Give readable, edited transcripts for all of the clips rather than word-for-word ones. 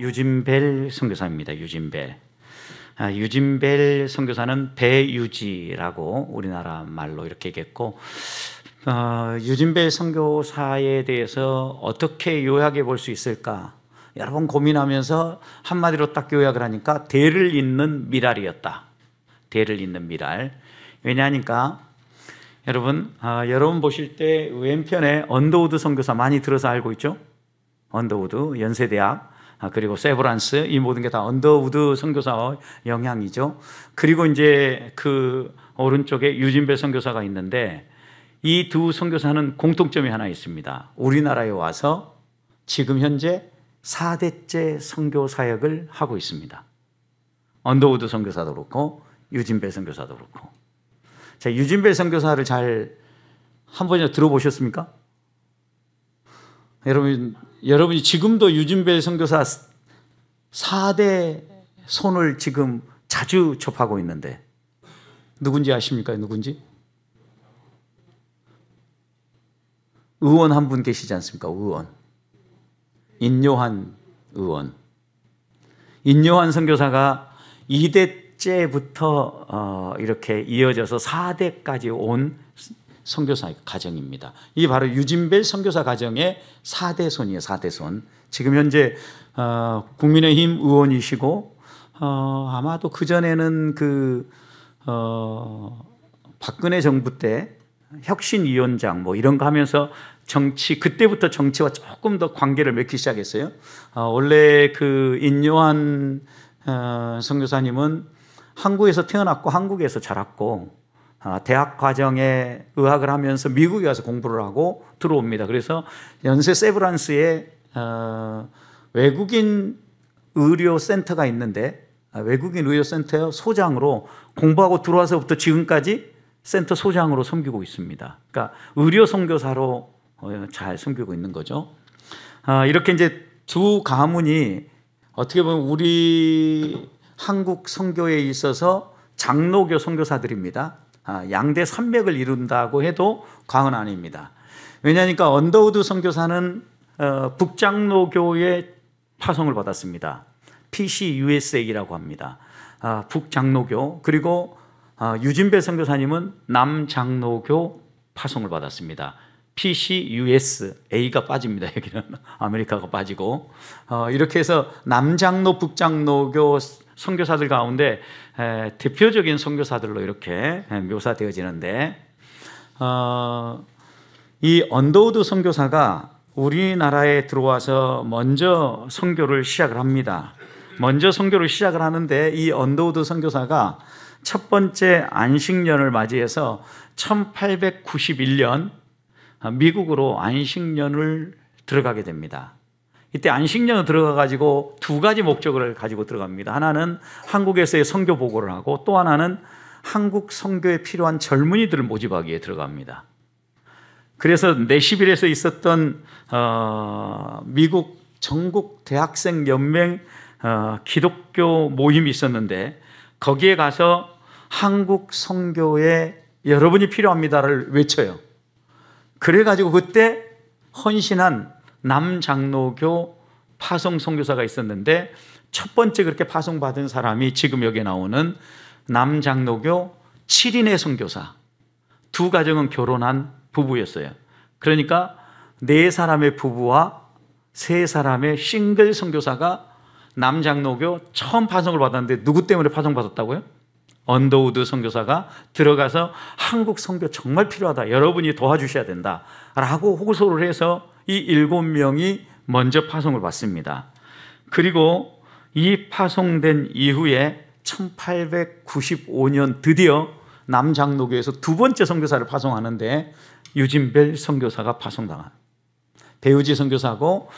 유진벨 선교사입니다. 유진벨 선교사는 배유지라고 우리나라 말로 이렇게 얘기했고, 유진벨 선교사에 대해서 어떻게 요약해 볼 수 있을까 여러 번 고민하면서 한마디로 딱 요약을 하니까 대를 잇는 미랄이었다. 대를 잇는 미랄. 왜냐하니까 여러분 보실 때 왼편에 언더우드 선교사 많이 들어서 알고 있죠? 언더우드 연세대학, 그리고 세브란스, 이 모든 게 다 언더우드 선교사의 영향이죠. 그리고 이제 그 오른쪽에 유진벨 선교사가 있는데, 이 두 선교사는 공통점이 하나 있습니다. 우리나라에 와서 지금 현재 4대째 선교 사역을 하고 있습니다. 언더우드 선교사도 그렇고 유진벨 선교사도 그렇고. 자, 유진벨 선교사를 잘 한 번이나 들어보셨습니까? 여러분이 지금도 유진벨 선교사 4대 손을 지금 자주 접하고 있는데 누군지 아십니까? 누군지? 의원 한 분 계시지 않습니까? 의원. 인요한 의원. 인요한 선교사가 2대째부터 이렇게 이어져서 4대까지 온 선교사 가정입니다. 이게 바로 유진벨 선교사 가정의 4대 손이에요. 4대 손. 지금 현재 국민의힘 의원이시고, 아마도 그전에는 박근혜 정부 때 혁신위원장 뭐 이런 거 하면서 그때부터 정치와 조금 더 관계를 맺기 시작했어요. 원래 그 인요한 선교사님은 한국에서 태어났고 한국에서 자랐고, 대학 과정에 의학을 하면서 미국에 가서 공부를 하고 들어옵니다. 그래서 연세 세브란스에 외국인 의료센터가 있는데, 외국인 의료센터 소장으로 공부하고 들어와서부터 지금까지 센터 소장으로 섬기고 있습니다. 그러니까 의료 선교사로 잘 섬기고 있는 거죠. 이렇게 이제 두 가문이 어떻게 보면 우리 한국 선교에 있어서 장로교 선교사들입니다. 양대 산맥을 이룬다고 해도 과언 아닙니다. 왜냐하니까 언더우드 선교사는 북장로교의 파송을 받았습니다. PCUSA라고 합니다. 북장로교. 그리고 유진벨 선교사님은 남장로교 파송을 받았습니다. PCUS, A가 빠집니다. 여기는 아메리카가 빠지고, 이렇게 해서 남장로, 북장로교 선교사들 가운데 대표적인 선교사들로 이렇게 묘사되어지는데, 이 언더우드 선교사가 우리나라에 들어와서 먼저 선교를 시작을 합니다. 먼저 선교를 시작을 하는데, 이 언더우드 선교사가 첫 번째 안식년을 맞이해서 1891년 미국으로 안식년을 들어가게 됩니다. 이때 안식년을 들어가가지고 두 가지 목적을 가지고 들어갑니다. 하나는 한국에서의 선교 보고를 하고, 또 하나는 한국 선교에 필요한 젊은이들을 모집하기 위해 들어갑니다. 그래서 내시빌에서 있었던 미국 전국 대학생 연맹 기독교 모임이 있었는데, 거기에 가서 한국 선교에 여러분이 필요합니다를 외쳐요. 그래가지고 그때 헌신한 남장로교 파송 선교사가 있었는데, 첫 번째 그렇게 파송받은 사람이 지금 여기에 나오는 남장로교 7인의 선교사. 두 가정은 결혼한 부부였어요. 그러니까 4사람의 부부와 3사람의 싱글 선교사가 남장로교 처음 파송을 받았는데, 누구 때문에 파송받았다고요? 언더우드 선교사가 들어가서 한국 선교 정말 필요하다, 여러분이 도와주셔야 된다 라고 호소를 해서 이 7명이 먼저 파송을 받습니다. 그리고 이 파송된 이후에 1895년 드디어 남장로교에서 두 번째 선교사를 파송하는데, 유진벨 선교사가 파송당한, 배우지 선교사고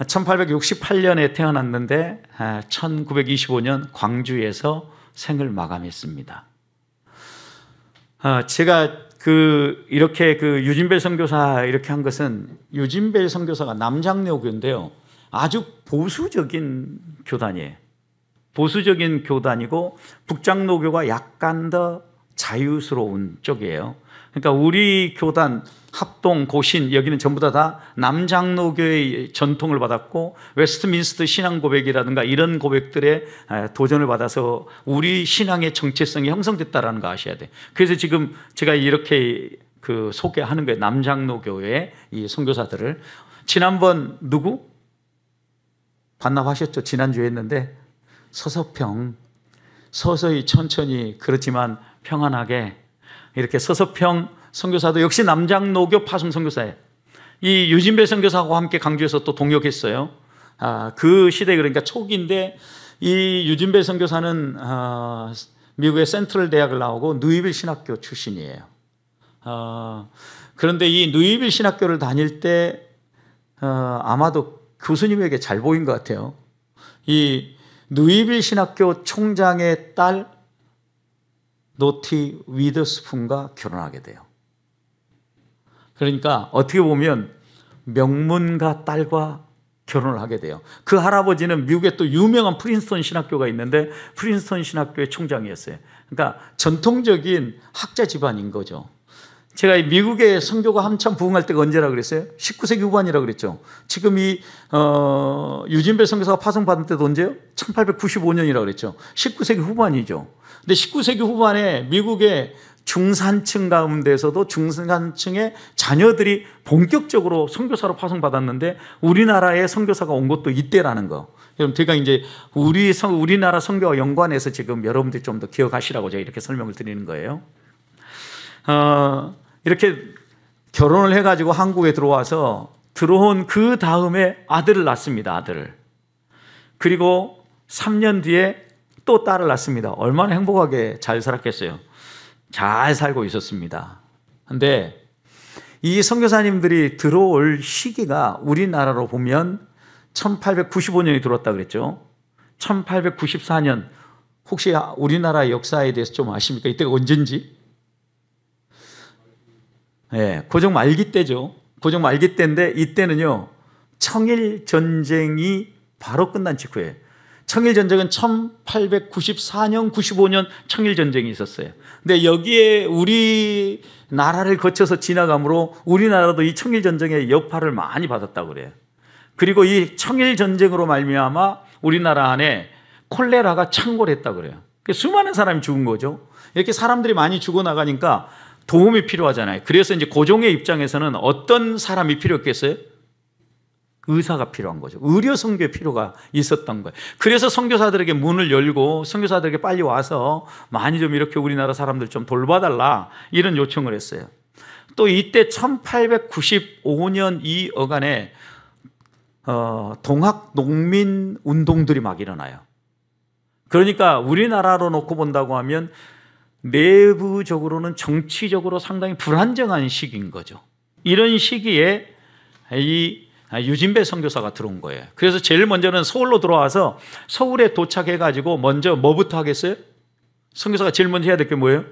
1868년에 태어났는데 1925년 광주에서 생을 마감했습니다. 제가 이렇게 유진벨 선교사 이렇게 한 것은, 유진벨 선교사가 남장로교인데요, 아주 보수적인 교단이에요. 보수적인 교단이고, 북장로교가 약간 더 자유스러운 쪽이에요. 그러니까 우리 교단 합동, 고신 여기는 전부 다 남장로교의 전통을 받았고 웨스트민스터 신앙 고백이라든가 이런 고백들에 도전을 받아서 우리 신앙의 정체성이 형성됐다라는 거 아셔야 돼. 그래서 지금 제가 이렇게 소개하는 거예요. 남장로교의 이 선교사들을. 지난번 누구? 반납하셨죠? 지난주에 했는데 서서평, 서서히 천천히 그렇지만 평안하게 이렇게 서서평 선교사도 역시 남장로교 파송 선교사예요. 이 유진배 선교사하고 함께 강주에서 또 동역했어요. 그 시대 그러니까 초기인데 이 유진배 선교사는 미국의 센트럴 대학을 나오고 누이빌 신학교 출신이에요. 그런데 이 누이빌 신학교를 다닐 때 아마도 교수님에게 잘 보인 것 같아요. 이 누이빌 신학교 총장의 딸 노티 위더스푼과 결혼하게 돼요. 그러니까 어떻게 보면 명문가 딸과 결혼을 하게 돼요. 그 할아버지는 미국에 또 유명한 프린스턴 신학교가 있는데 프린스턴 신학교의 총장이었어요. 그러니까 전통적인 학자 집안인 거죠. 제가 미국의 선교가 한참 부흥할 때가 언제라 그랬어요? 19세기 후반이라고 그랬죠. 지금 이 유진배 선교사가 파송받은 때도 언제요? 1895년이라고 그랬죠. 19세기 후반이죠. 근데 19세기 후반에 미국의 중산층 가운데서도 중산층의 자녀들이 본격적으로 선교사로 파송받았는데 우리나라에 선교사가 온 것도 이때라는 거. 여러분 제가 이제 우리나라 선교와 연관해서 지금 여러분들이 좀 더 기억하시라고 제가 이렇게 설명을 드리는 거예요. 이렇게 결혼을 해가지고 한국에 들어온 그 다음에 아들을 낳습니다. 아들을. 그리고 3년 뒤에 또 딸을 낳습니다. 얼마나 행복하게 잘 살았겠어요. 잘 살고 있었습니다. 그런데 이 선교사님들이 들어올 시기가 우리나라로 보면 1895년이 들어왔다 그랬죠. 1894년 혹시 우리나라 역사에 대해서 좀 아십니까? 이때가 언젠지? 네, 고종 말기 때죠. 고종 말기 때인데 이때는요 청일 전쟁이 바로 끝난 직후예요. 청일 전쟁은 1894년, 95년 청일 전쟁이 있었어요. 근데 여기에 우리나라를 거쳐서 지나가므로 우리나라도 이 청일 전쟁의 여파를 많이 받았다고 그래요. 그리고 이 청일 전쟁으로 말미암아 우리나라 안에 콜레라가 창궐했다고 그래요. 수많은 사람이 죽은 거죠. 이렇게 사람들이 많이 죽어나가니까 도움이 필요하잖아요. 그래서 이제 고종의 입장에서는 어떤 사람이 필요했겠어요? 의사가 필요한 거죠. 의료 선교의 필요가 있었던 거예요. 그래서 선교사들에게 문을 열고 선교사들에게 빨리 와서 많이 좀 이렇게 우리나라 사람들 좀 돌봐달라 이런 요청을 했어요. 또 이때 1895년 이 어간에 동학 농민 운동들이 막 일어나요. 그러니까 우리나라로 놓고 본다고 하면 내부적으로는 정치적으로 상당히 불안정한 시기인 거죠. 이런 시기에 이 유진배 선교사가 들어온 거예요. 그래서 제일 먼저는 서울로 들어와서 서울에 도착해가지고 먼저 뭐부터 하겠어요? 선교사가 제일 먼저 해야 될 게 뭐예요?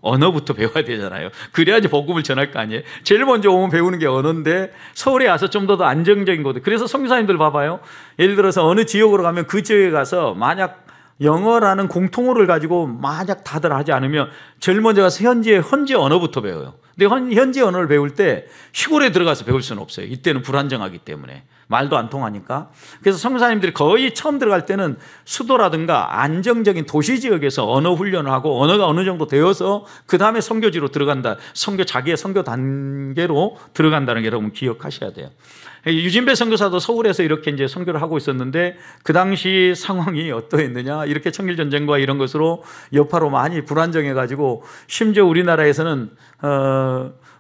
언어부터 배워야 되잖아요. 그래야지 복음을 전할 거 아니에요. 제일 먼저 오면 배우는 게 언어인데 서울에 와서 좀 더 안정적인 곳. 그래서 선교사님들 봐봐요. 예를 들어서 어느 지역으로 가면 그 지역에 가서 만약 영어라는 공통어를 가지고 만약 다들 하지 않으면 제일 먼저 가서 현지 언어부터 배워요. 근데 현지 언어를 배울 때 시골에 들어가서 배울 수는 없어요. 이때는 불안정하기 때문에 말도 안 통하니까. 그래서 선교사님들이 거의 처음 들어갈 때는 수도라든가 안정적인 도시 지역에서 언어 훈련을 하고 언어가 어느 정도 되어서 그 다음에 선교지로 들어간다. 자기의 선교 단계로 들어간다는 게 여러분 기억하셔야 돼요. 유진배 선교사도 서울에서 이렇게 이제 선교를 하고 있었는데 그 당시 상황이 어떠했느냐? 이렇게 청일 전쟁과 이런 것으로 여파로 많이 불안정해가지고 심지어 우리나라에서는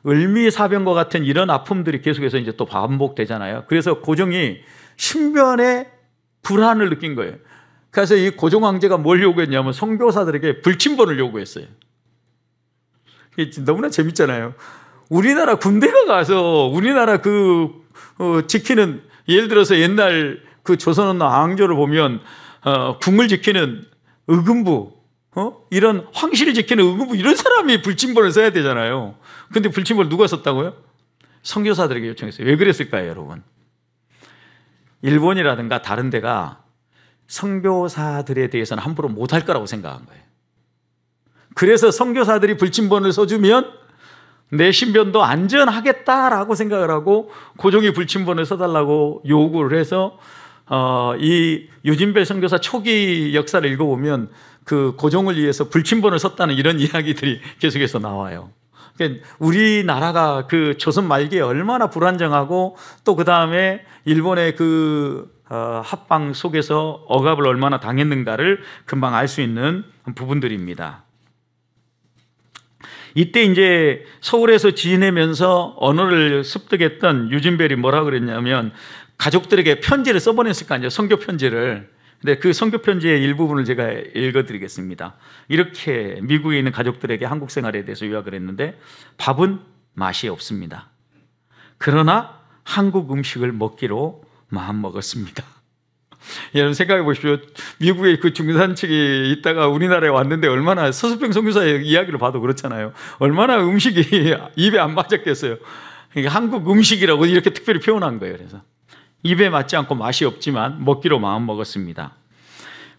을미사병과 같은 이런 아픔들이 계속해서 이제 또 반복되잖아요. 그래서 고종이 신변의 불안을 느낀 거예요. 그래서 이 고종 황제가 뭘 요구했냐면 선교사들에게 불침번을 요구했어요. 이게 너무나 재밌잖아요. 우리나라 군대가 가서 우리나라 지키는 예를 들어서 옛날 그 조선왕 왕조를 보면 궁을 지키는 의금부 이런 황실을 지키는 의금부 이런 사람이 불침번을 써야 되잖아요. 근데 불침번을 누가 썼다고요? 선교사들에게 요청했어요. 왜 그랬을까요, 여러분? 일본이라든가 다른 데가 선교사들에 대해서는 함부로 못할 거라고 생각한 거예요. 그래서 선교사들이 불침번을 써주면 내 신변도 안전하겠다라고 생각을 하고 고종이 불침번을 써달라고 요구를 해서 이 유진배 선교사 초기 역사를 읽어보면 그 고종을 위해서 불침번을 썼다는 이런 이야기들이 계속해서 나와요. 그러니까 우리나라가 그 조선 말기에 얼마나 불안정하고 또 그 다음에 일본의 그 합방 속에서 억압을 얼마나 당했는가를 금방 알 수 있는 부분들입니다. 이때 이제 서울에서 지내면서 언어를 습득했던 유진벨이 뭐라 그랬냐면 가족들에게 편지를 써보냈을 거 아니에요. 선교 편지를. 근데 그 선교 편지의 일부분을 제가 읽어드리겠습니다. 이렇게 미국에 있는 가족들에게 한국 생활에 대해서 요약을 했는데, 밥은 맛이 없습니다. 그러나 한국 음식을 먹기로 마음먹었습니다. 여러분 생각해 보십시오. 미국의 그 중산층이 있다가 우리나라에 왔는데 얼마나, 서수평 선교사의 이야기를 봐도 그렇잖아요. 얼마나 음식이 입에 안 맞았겠어요. 그러니까 한국 음식이라고 이렇게 특별히 표현한 거예요. 그래서 입에 맞지 않고 맛이 없지만 먹기로 마음먹었습니다.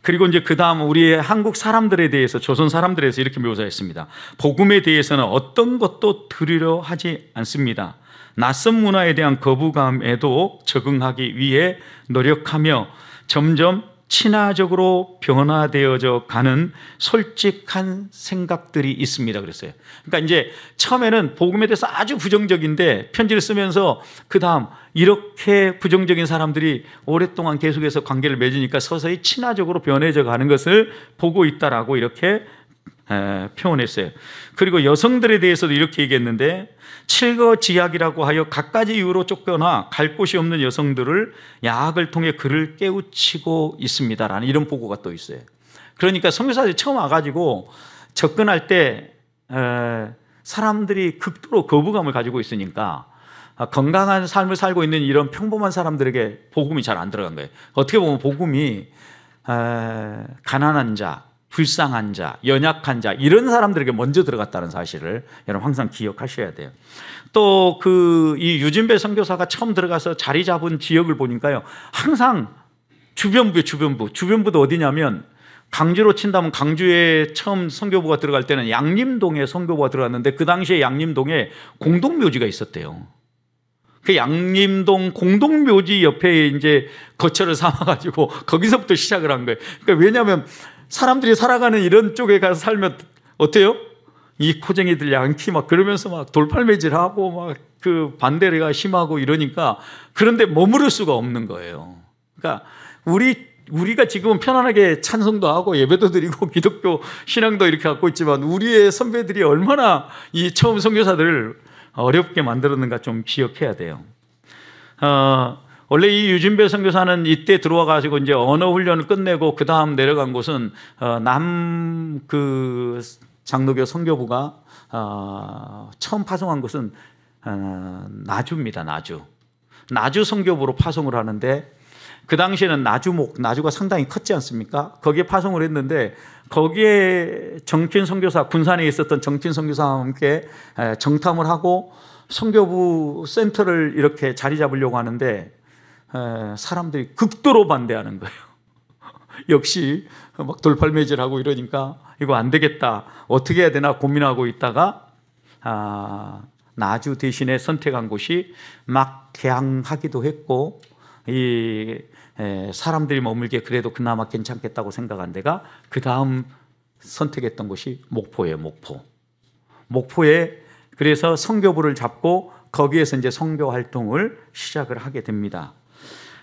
그리고 이제 그 다음 우리의 한국 사람들에 대해서, 조선 사람들에 대해서 이렇게 묘사했습니다. 복음에 대해서는 어떤 것도 들으려 하지 않습니다. 낯선 문화에 대한 거부감에도 적응하기 위해 노력하며 점점 친화적으로 변화되어져 가는 솔직한 생각들이 있습니다. 그랬어요. 그러니까 이제 처음에는 복음에 대해서 아주 부정적인데 편지를 쓰면서 그 다음 이렇게 부정적인 사람들이 오랫동안 계속해서 관계를 맺으니까 서서히 친화적으로 변해져 가는 것을 보고 있다라고 이렇게 표현했어요. 그리고 여성들에 대해서도 이렇게 얘기했는데, 칠거지약이라고 하여 갖가지 이유로 쫓겨나 갈 곳이 없는 여성들을 야학을 통해 그를 깨우치고 있습니다라는 이런 보고가 또 있어요. 그러니까 선교사들이 처음 와가지고 접근할 때 사람들이 극도로 거부감을 가지고 있으니까 건강한 삶을 살고 있는 이런 평범한 사람들에게 복음이 잘 안 들어간 거예요. 어떻게 보면 복음이 가난한 자, 불쌍한 자, 연약한 자, 이런 사람들에게 먼저 들어갔다는 사실을 여러분 항상 기억하셔야 돼요. 또 이 유진배 선교사가 처음 들어가서 자리 잡은 지역을 보니까요, 항상 주변부도 어디냐면, 강주로 친다면 강주에 처음 선교부가 들어갈 때는 양림동에 선교부가 들어갔는데, 그 당시에 양림동에 공동묘지가 있었대요. 그 양림동 공동묘지 옆에 이제 거처를 삼아가지고 거기서부터 시작을 한 거예요. 그러니까 왜냐하면 사람들이 살아가는 이런 쪽에 가서 살면 어때요? 이 코쟁이들 양키 막 그러면서 막 돌팔매질하고 막 그 반대가 심하고 이러니까, 그런데 머무를 수가 없는 거예요. 그러니까 우리가 지금은 편안하게 찬송도 하고 예배도 드리고 기독교 신앙도 이렇게 갖고 있지만, 우리의 선배들이 얼마나 이 처음 선교사들을 어렵게 만들었는가 좀 기억해야 돼요. 원래 이 유진배 선교사는 이때 들어와가지고 이제 언어 훈련을 끝내고 그 다음 내려간 곳은 그 장로교 선교부가 처음 파송한 곳은 나주입니다. 나주 선교부로 파송을 하는데, 그 당시에는 나주가 상당히 컸지 않습니까? 거기에 파송을 했는데, 거기에 정킨 선교사, 군산에 있었던 정킨 선교사와 함께 정탐을 하고 선교부 센터를 이렇게 자리 잡으려고 하는데 사람들이 극도로 반대하는 거예요. 역시 막 돌팔매질하고 이러니까 이거 안 되겠다, 어떻게 해야 되나 고민하고 있다가 나주 대신에 선택한 곳이 막 개항하기도 했고, 이 사람들이 머물기에 그래도 그나마 괜찮겠다고 생각한 데가 그 다음 선택했던 곳이 목포예요. 목포에 그래서 선교부를 잡고 거기에서 이제 선교 활동을 시작을 하게 됩니다.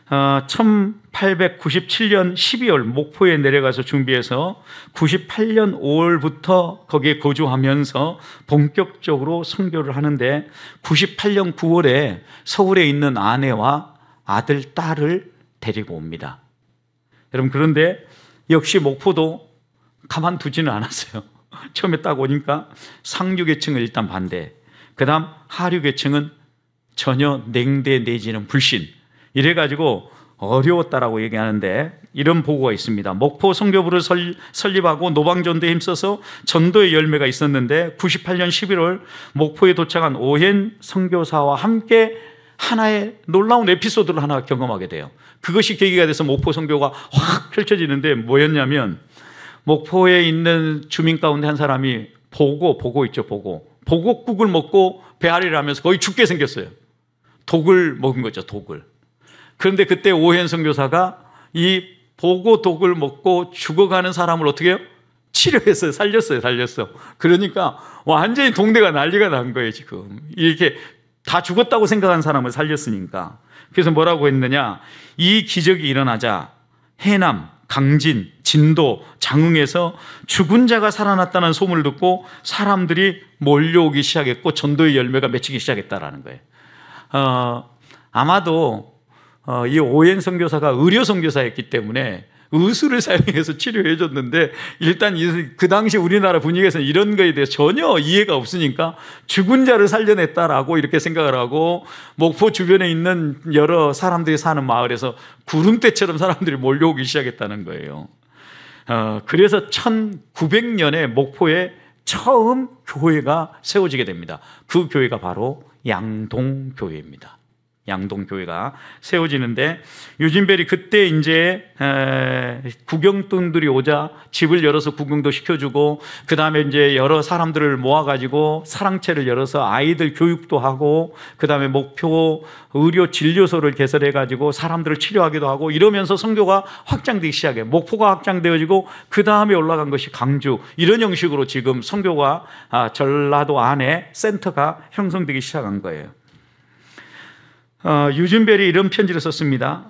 1897년 12월 목포에 내려가서 준비해서 98년 5월부터 거기에 거주하면서 본격적으로 선교를 하는데, 98년 9월에 서울에 있는 아내와 아들, 딸을 데리고 옵니다. 여러분, 그런데 역시 목포도 가만두지는 않았어요. 처음에 딱 오니까 상류계층은 일단 반대, 그 다음 하류계층은 전혀 냉대 내지는 불신, 이래가지고 어려웠다라고 얘기하는데, 이런 보고가 있습니다. 목포 선교부를 설립하고 노방전도에 힘써서 전도의 열매가 있었는데, 98년 11월 목포에 도착한 오hen 선교사와 함께 하나의 놀라운 에피소드를 하나 경험하게 돼요. 그것이 계기가 돼서 목포 선교가 확 펼쳐지는데, 뭐였냐면 목포에 있는 주민 가운데 한 사람이 보고 보곡국을 먹고 배앓이를 하면서 거의 죽게 생겼어요. 독을 먹은 거죠, 독을. 그런데 그때 오해연 선교사가 이 보고 독을 먹고 죽어가는 사람을 어떻게 해요? 치료했어요. 살렸어. 그러니까 완전히 동네가 난리가 난 거예요, 지금. 이렇게 다 죽었다고 생각한 사람을 살렸으니까. 그래서 뭐라고 했느냐? 이 기적이 일어나자 해남, 강진, 진도, 장흥에서 죽은 자가 살아났다는 소문을 듣고 사람들이 몰려오기 시작했고 전도의 열매가 맺히기 시작했다라는 거예요. 아마도 이 오해연 선교사가 의료 선교사였기 때문에 의술을 사용해서 치료해 줬는데, 일단 그 당시 우리나라 분위기에서는 이런 거에 대해서 전혀 이해가 없으니까 죽은 자를 살려냈다라고 이렇게 생각을 하고, 목포 주변에 있는 여러 사람들이 사는 마을에서 구름대처럼 사람들이 몰려오기 시작했다는 거예요. 그래서 1900년에 목포에 처음 교회가 세워지게 됩니다. 그 교회가 바로 양동교회입니다. 양동교회가 세워지는데, 유진벨이 그때 이제 구경꾼들이 오자 집을 열어서 구경도 시켜주고, 그 다음에 이제 여러 사람들을 모아가지고 사랑채를 열어서 아이들 교육도 하고, 그 다음에 목표 의료 진료소를 개설해가지고 사람들을 치료하기도 하고, 이러면서 선교가 확장되기 시작해요. 목포가 확장되어지고, 그 다음에 올라간 것이 강주, 이런 형식으로 지금 선교가 전라도 안에 센터가 형성되기 시작한 거예요. 유진벨이 이런 편지를 썼습니다.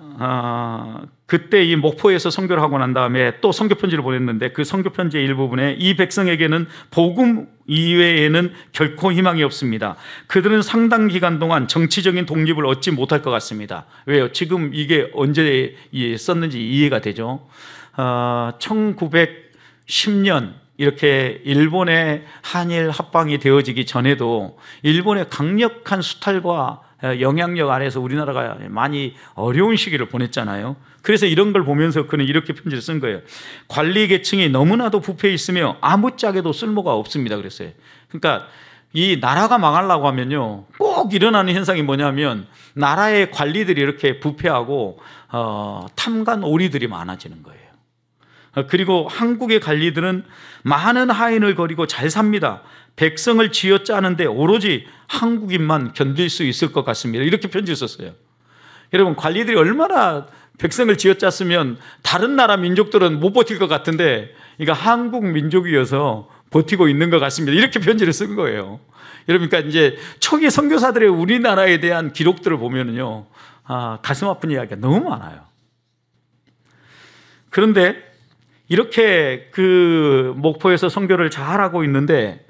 그때 이 목포에서 선교를 하고 난 다음에 또 선교 편지를 보냈는데, 그 선교 편지의 일부분에 이 백성에게는 복음 이외에는 결코 희망이 없습니다. 그들은 상당 기간 동안 정치적인 독립을 얻지 못할 것 같습니다. 왜요? 지금 이게 언제 썼는지 이해가 되죠. 1910년 이렇게 일본의 한일 합방이 되어지기 전에도 일본의 강력한 수탈과 영향력 안에서 우리나라가 많이 어려운 시기를 보냈잖아요. 그래서 이런 걸 보면서 그는 이렇게 편지를 쓴 거예요. 관리 계층이 너무나도 부패해 있으며 아무짝에도 쓸모가 없습니다. 그랬어요. 그러니까 이 나라가 망하려고 하면요, 꼭 일어나는 현상이 뭐냐면 나라의 관리들이 이렇게 부패하고 탐관 오리들이 많아지는 거예요. 그리고 한국의 관리들은 많은 하인을 거리고 잘 삽니다. 백성을 쥐어짜는데 오로지 한국인만 견딜 수 있을 것 같습니다. 이렇게 편지를 썼어요. 여러분, 관리들이 얼마나 백성을 쥐어짰으면 다른 나라 민족들은 못 버틸 것 같은데, 이거 한국 민족이어서 버티고 있는 것 같습니다. 이렇게 편지를 쓴 거예요. 여러분, 그러니까 이제 초기 선교사들의 우리나라에 대한 기록들을 보면은요, 가슴 아픈 이야기가 너무 많아요. 그런데 이렇게 그 목포에서 선교를 잘하고 있는데,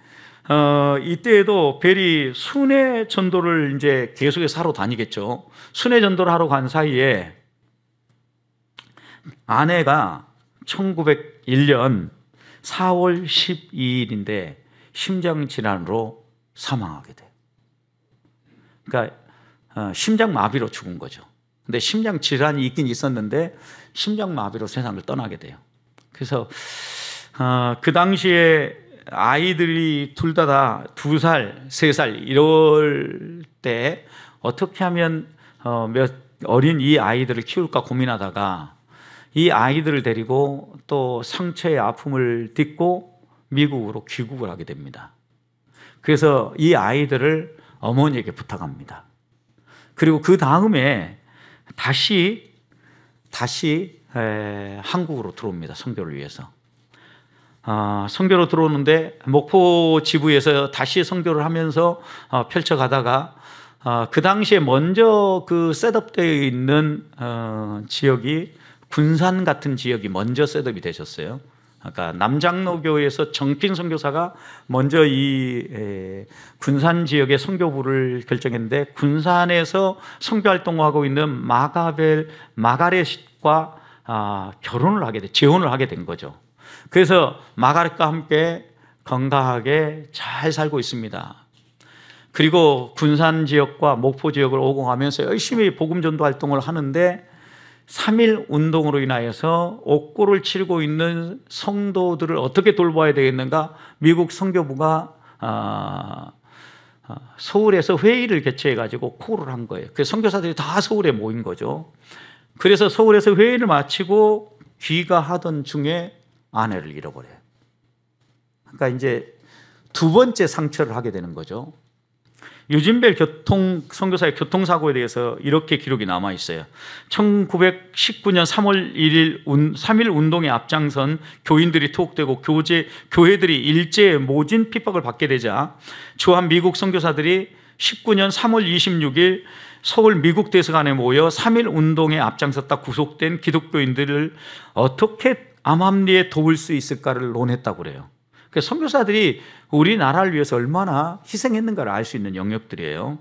이때에도 벨이 순회 전도를 이제 계속해서 하러 다니겠죠. 순회 전도를 하러 간 사이에 아내가 1901년 4월 12일인데 심장질환으로 사망하게 돼요. 그러니까 심장마비로 죽은 거죠. 근데 심장질환이 있긴 있었는데 심장마비로 세상을 떠나게 돼요. 그래서 그 당시에 아이들이 둘 다 2살, 3살 이럴 때 어떻게 하면 어린 이 아이들을 키울까 고민하다가 이 아이들을 데리고 또 상처의 아픔을 딛고 미국으로 귀국을 하게 됩니다. 그래서 이 아이들을 어머니에게 부탁합니다. 그리고 그 다음에 다시 한국으로 들어옵니다. 선교를 위해서. 선교로 들어오는데 목포 지부에서 다시 선교를 하면서 펼쳐가다가 그 당시에 먼저 그 셋업되어 있는 지역이 군산 같은 지역이 먼저 셋업이 되셨어요. 그러니까 남장로교에서 정핀 선교사가 먼저 이 군산 지역의 선교부를 결정했는데, 군산에서 선교 활동을 하고 있는 마가렛과 결혼을 하게 돼, 재혼을 하게 된 거죠. 그래서 마가렛과 함께 건강하게 잘 살고 있습니다. 그리고 군산 지역과 목포 지역을 오고 가면서 열심히 복음 전도 활동을 하는데, 3.1 운동으로 인하여서 옥고를 치르고 있는 성도들을 어떻게 돌봐야 되겠는가, 미국 선교부가 서울에서 회의를 개최해가지고 콜을 한 거예요. 그래서 선교사들이 다 서울에 모인 거죠. 그래서 서울에서 회의를 마치고 귀가하던 중에 아내를 잃어버려요. 그러니까 이제 두 번째 상처를 하게 되는 거죠. 유진벨 선교사의 교통사고에 대해서 이렇게 기록이 남아 있어요. 1919년 3월 1일 3.1 운동에 앞장선 교인들이 투옥되고 교회들이 일제의 모진 핍박을 받게 되자 주한 미국 선교사들이 19년 3월 26일 서울 미국 대사관에 모여 3.1 운동에 앞장섰다 구속된 기독교인들을 어떻게 암암리에 도울 수 있을까를 논했다고 그래요. 선교사들이 우리나라를 위해서 얼마나 희생했는가를 알 수 있는 영역들이에요.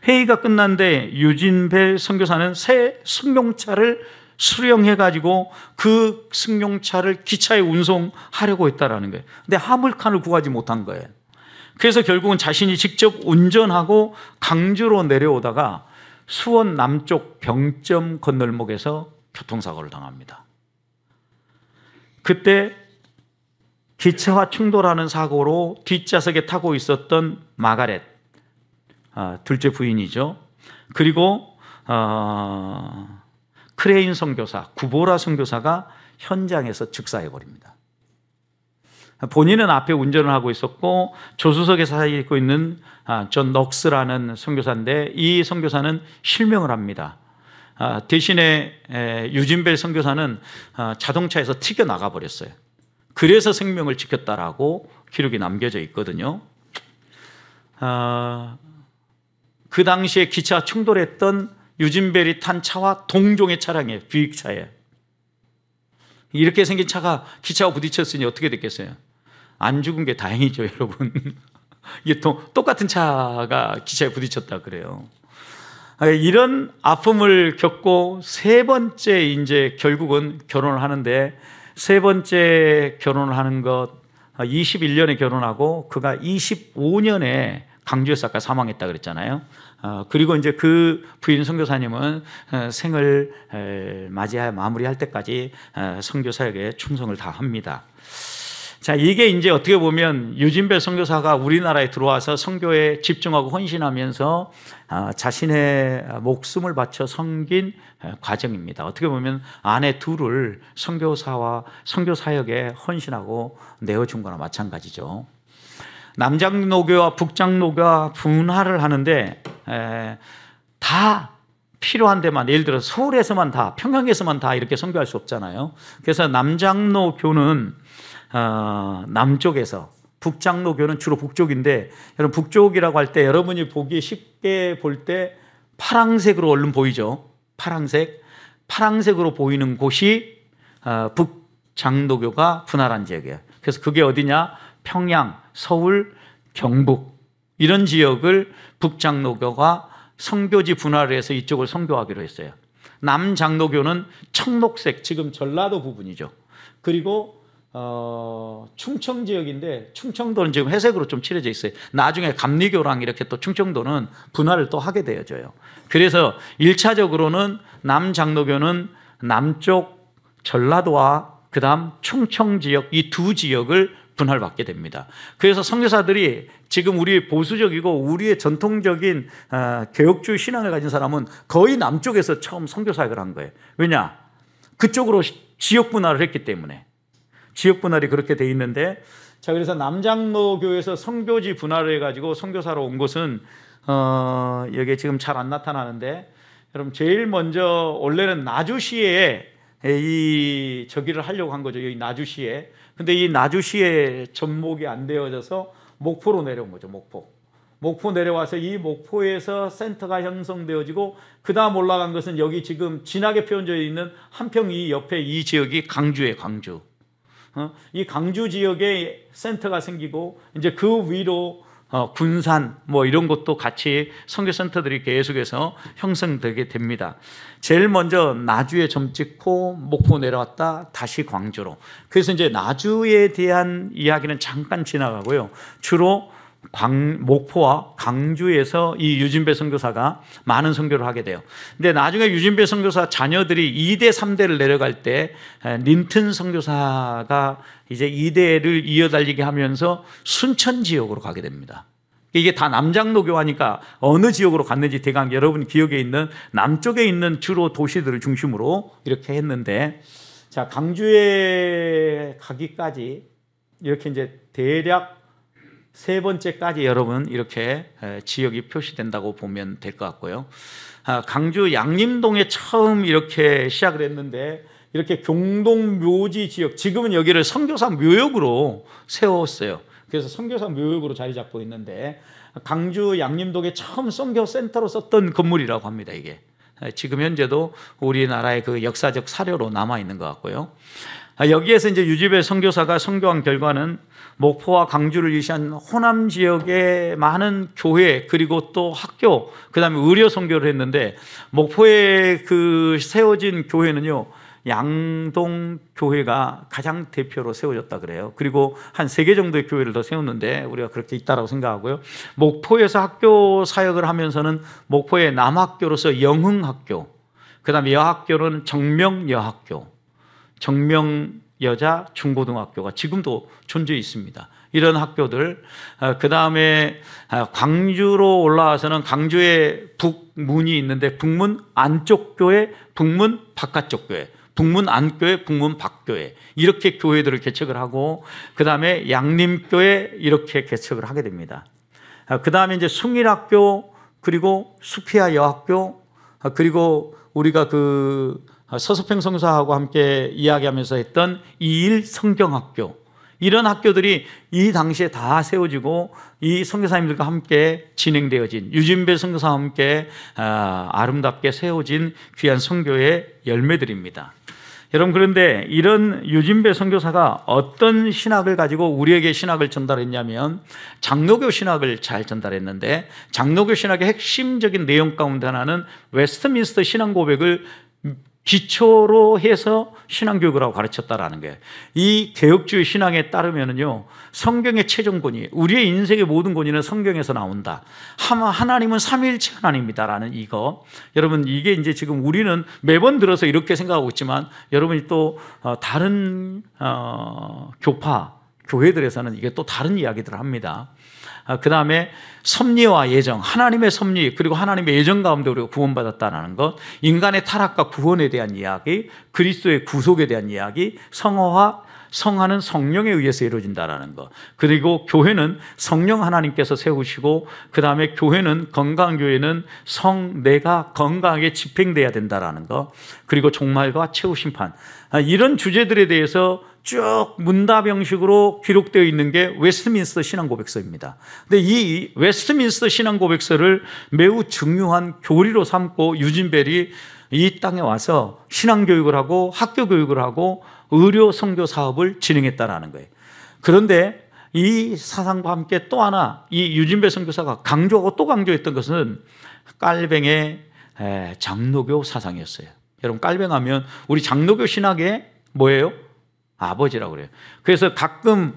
회의가 끝난데 유진벨 선교사는 새 승용차를 수령해가지고 그 승용차를 기차에 운송하려고 했다라는 거예요. 근데 화물칸을 구하지 못한 거예요. 그래서 결국은 자신이 직접 운전하고 강주로 내려오다가 수원 남쪽 병점 건널목에서 교통사고를 당합니다. 그때 기차와 충돌하는 사고로 뒷좌석에 타고 있었던 마가렛, 둘째 부인이죠. 그리고 크레인 선교사, 구보라 선교사가 현장에서 즉사해버립니다. 본인은 앞에 운전을 하고 있었고 조수석에 서 있고 있는 존 넉스라는 선교사인데 이 선교사는 실명을 합니다. 대신에 유진벨 선교사는 자동차에서 튀겨나가 버렸어요. 그래서 생명을 지켰다라고 기록이 남겨져 있거든요. 그 당시에 기차 충돌했던 유진벨이 탄 차와 동종의 차량이에요. 뷰익차에. 이렇게 생긴 차가 기차와 부딪혔으니 어떻게 됐겠어요? 안 죽은 게 다행이죠, 여러분. 이게 똑같은 차가 기차에 부딪혔다 그래요. 이런 아픔을 겪고 세 번째 이제 결국은 결혼을 하는데 세 번째 결혼을 하는 것 21년에 결혼하고 그가 25년에 강주에서 아까 사망했다 그랬잖아요. 그리고 이제 그 부인 선교사님은 생을 맞이하여 마무리할 때까지 선교 사역에 충성을 다합니다. 자, 이게 이제 어떻게 보면 유진벨 선교사가 우리나라에 들어와서 선교에 집중하고 헌신하면서 자신의 목숨을 바쳐 섬긴 과정입니다. 어떻게 보면 아내 둘을 선교사와 선교 사역에 헌신하고 내어준 거나 마찬가지죠. 남장로교와 북장로교가 분할을 하는데 다 필요한 데만, 예를 들어 서울에서만 다, 평양에서만 다 이렇게 선교할 수 없잖아요. 그래서 남장로교는 남쪽에서, 북장로교는 주로 북쪽인데, 여러분 북쪽이라고 할 때 여러분이 보기 쉽게 볼 때 파랑색으로 얼른 보이죠. 파랑색으로 보이는 곳이 북장로교가 분할한 지역이에요. 그래서 그게 어디냐? 평양, 서울, 경북 이런 지역을 북장로교가 선교지 분할을 해서 이쪽을 선교하기로 했어요. 남장로교는 청록색, 지금 전라도 부분이죠. 그리고 충청 지역인데 충청도는 지금 회색으로 좀 칠해져 있어요. 나중에 감리교랑 이렇게 또 충청도는 분할을 또 하게 되어져요. 그래서 1차적으로는 남장로교는 남쪽 전라도와 그 다음 충청 지역 이 두 지역을 분할받게 됩니다. 그래서 선교사들이 지금 우리 보수적이고 우리의 전통적인 개혁주의 신앙을 가진 사람은 거의 남쪽에서 처음 선교사역을 한 거예요. 왜냐? 그쪽으로 지역 분할을 했기 때문에. 지역 분할이 그렇게 돼 있는데, 자, 그래서 남장로교에서 선교지 분할을 해가지고 선교사로 온 곳은 여기 지금 잘 안 나타나는데, 여러분 제일 먼저 원래는 나주시에 저기를 하려고 한 거죠. 여기 나주시에. 근데 이 나주시에 접목이 안 되어져서 목포로 내려온 거죠. 목포 내려와서 이 목포에서 센터가 형성되어지고 그 다음 올라간 것은 여기 지금 진하게 표현되어 있는 한평 이 옆에 이 지역이 강주예요. 강주. 이 강주 지역에 센터가 생기고 이제 그 위로 군산 뭐 이런 것도 같이 선교센터들이 계속해서 형성되게 됩니다. 제일 먼저 나주에 점 찍고 목포 내려왔다 다시 광주로. 그래서 이제 나주에 대한 이야기는 잠깐 지나가고요. 주로 목포와 강주에서 이 유진배 선교사가 많은 선교를 하게 돼요. 근데 나중에 유진배 선교사 자녀들이 2대, 3대를 내려갈 때 린튼 선교사가 이제 2대를 이어달리게 하면서 순천 지역으로 가게 됩니다. 이게 다 남장로교 하니까 어느 지역으로 갔는지 대강 여러분 기억에 있는 남쪽에 있는 주로 도시들을 중심으로 이렇게 했는데, 자, 강주에 가기까지 이렇게 이제 대략 세 번째까지 여러분 이렇게 지역이 표시된다고 보면 될 것 같고요. 강주 양림동에 처음 이렇게 시작을 했는데 이렇게 경동묘지 지역, 지금은 여기를 선교사 묘역으로 세웠어요. 그래서 선교사 묘역으로 자리 잡고 있는데 강주 양림동에 처음 선교 센터로 썼던 건물이라고 합니다. 이게 지금 현재도 우리나라의 그 역사적 사료로 남아 있는 것 같고요. 여기에서 이제 유지배 선교사가 선교한 결과는 목포와 강주를 위시한 호남 지역의 많은 교회 그리고 또 학교, 그다음에 의료 선교를 했는데 목포에 그 세워진 교회는요, 양동 교회가 가장 대표로 세워졌다 그래요. 그리고 한 3개 정도의 교회를 더 세웠는데 우리가 그렇게 있다라고 생각하고요. 목포에서 학교 사역을 하면서는 목포의 남학교로서 영흥학교, 그다음에 여학교는 정명여학교, 정명여자 중고등학교가 지금도 존재해 있습니다. 이런 학교들, 그 다음에 광주로 올라와서는 강주에 북문이 있는데 북문 안쪽 교회, 북문 바깥쪽 교회, 북문 안교회, 북문 밖교회, 이렇게 교회들을 개척을 하고 그 다음에 양림교회 이렇게 개척을 하게 됩니다. 그 다음에 이제 숭일학교, 그리고 수피아 여학교, 그리고 우리가 그 서서평 선교사하고 함께 이야기하면서 했던 이일 성경학교, 이런 학교들이 이 당시에 다 세워지고 이 선교사님들과 함께 진행되어진, 유진배 선교사와 함께 아름답게 세워진 귀한 선교의 열매들입니다. 여러분, 그런데 이런 유진배 선교사가 어떤 신학을 가지고 우리에게 신학을 전달했냐면 장로교 신학을 잘 전달했는데, 장로교 신학의 핵심적인 내용 가운데 하나는 웨스트민스터 신앙 고백을 기초로 해서 신앙교육을 하고 가르쳤다라는 거예요. 이 개혁주의 신앙에 따르면은요, 성경의 최종 권위, 우리의 인생의 모든 권위는 성경에서 나온다. 하나님은 삼위일체 하나님이다라는 이거. 여러분, 이게 이제 지금 우리는 매번 들어서 이렇게 생각하고 있지만, 여러분이 또 다른 교파, 교회들에서는 이게 또 다른 이야기들을 합니다. 그 다음에 섭리와 예정, 하나님의 섭리, 그리고 하나님의 예정 가운데 우리가 구원받았다는 것, 인간의 타락과 구원에 대한 이야기, 그리스도의 구속에 대한 이야기, 성화와 성화는 성령에 의해서 이루어진다는 것, 그리고 교회는 성령 하나님께서 세우시고, 그 다음에 교회는, 건강한 교회는 내가 건강하게 집행돼야 된다는 것, 그리고 종말과 최후 심판, 이런 주제들에 대해서 쭉 문답 형식으로 기록되어 있는 게 웨스트민스터 신앙고백서입니다. 근데 이 웨스트민스터 신앙고백서를 매우 중요한 교리로 삼고 유진벨이 이 땅에 와서 신앙교육을 하고 학교교육을 하고 의료 선교 사업을 진행했다는 거예요. 그런데 이 사상과 함께 또 하나, 이 유진배 선교사가 강조하고 또 강조했던 것은 깔뱅의 장로교 사상이었어요. 여러분, 깔뱅하면 우리 장로교 신학의 뭐예요? 아버지라고 그래요. 그래서 가끔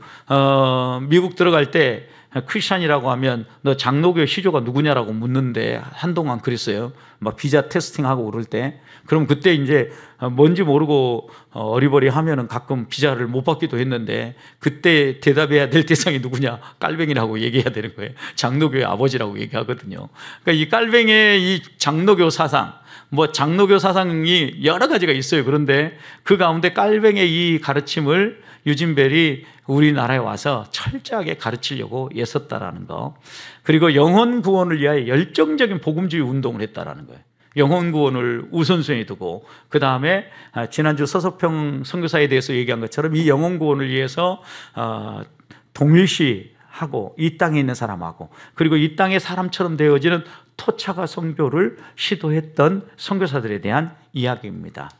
미국 들어갈 때 크리스찬이라고 하면 너 장로교 시조가 누구냐라고 묻는데, 한동안 그랬어요. 막 비자 테스팅하고 그럴 때. 그럼 그때 이제 뭔지 모르고 어리버리 하면은 가끔 비자를 못 받기도 했는데, 그때 대답해야 될 대상이 누구냐? 깔뱅이라고 얘기해야 되는 거예요. 장로교의 아버지라고 얘기하거든요. 그러니까 이 깔뱅의 이 장로교 사상, 장로교 사상이 여러 가지가 있어요. 그런데 그 가운데 깔뱅의 이 가르침을 유진벨이 우리나라에 와서 철저하게 가르치려고 애썼다라는 거. 그리고 영혼 구원을 위하여 열정적인 복음주의 운동을 했다라는 거예요. 영혼 구원을 우선순위에 두고, 그 다음에 지난주 서서평 선교사에 대해서 얘기한 것처럼 이 영혼 구원을 위해서 동일시하고 이 땅에 있는 사람하고, 그리고 이 땅의 사람처럼 되어지는 토착화 선교를 시도했던 선교사들에 대한 이야기입니다.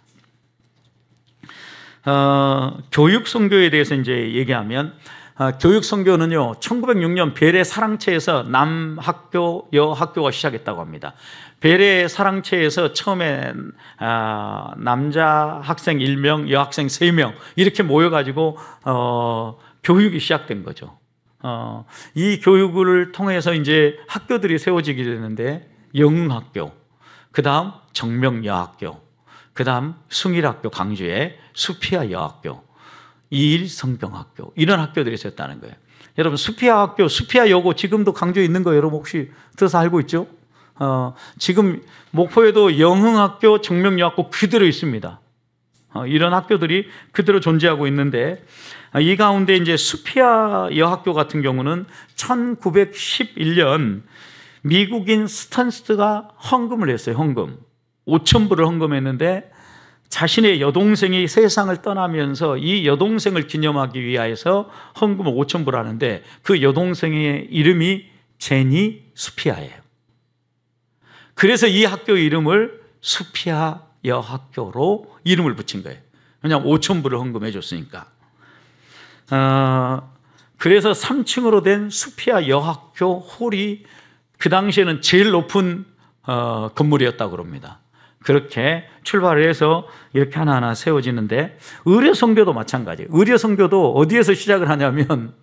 교육 선교에 대해서 이제 얘기하면, 교육 선교는요, 1906년 벨의 사랑채에서 남학교, 여학교가 시작했다고 합니다. 벨의 사랑채에서 처음에 남자 학생 1명, 여학생 3명 이렇게 모여가지고 교육이 시작된 거죠. 이 교육을 통해서 이제 학교들이 세워지게 되는데, 영흥학교, 그 다음 정명여학교, 그 다음 숭일학교, 강주의 수피아 여학교, 이일 성경학교, 이런 학교들이 있었다는 거예요. 여러분, 수피아 학교, 수피아 여고 지금도 강주에 있는 거 여러분 혹시 들어서 알고 있죠? 지금 목포에도 영흥학교, 정명여학교 그대로 있습니다. 이런 학교들이 그대로 존재하고 있는데, 이 가운데 이제 수피아 여학교 같은 경우는 1911년 미국인 스턴스트가 헌금을 했어요. 헌금 5,000불을 헌금했는데, 자신의 여동생이 세상을 떠나면서 이 여동생을 기념하기 위하여서 헌금을 5,000불 하는데, 그 여동생의 이름이 제니 수피아예요. 그래서 이 학교 이름을 수피아 여학교로 이름을 붙인 거예요. 왜냐하면 5,000불을 헌금해 줬으니까. 그래서 3층으로 된 수피아 여학교 홀이 그 당시에는 제일 높은 건물이었다고 그럽니다. 그렇게 출발을 해서 이렇게 하나하나 세워지는데, 의료선교도 마찬가지예요. 의료선교도 어디에서 시작을 하냐면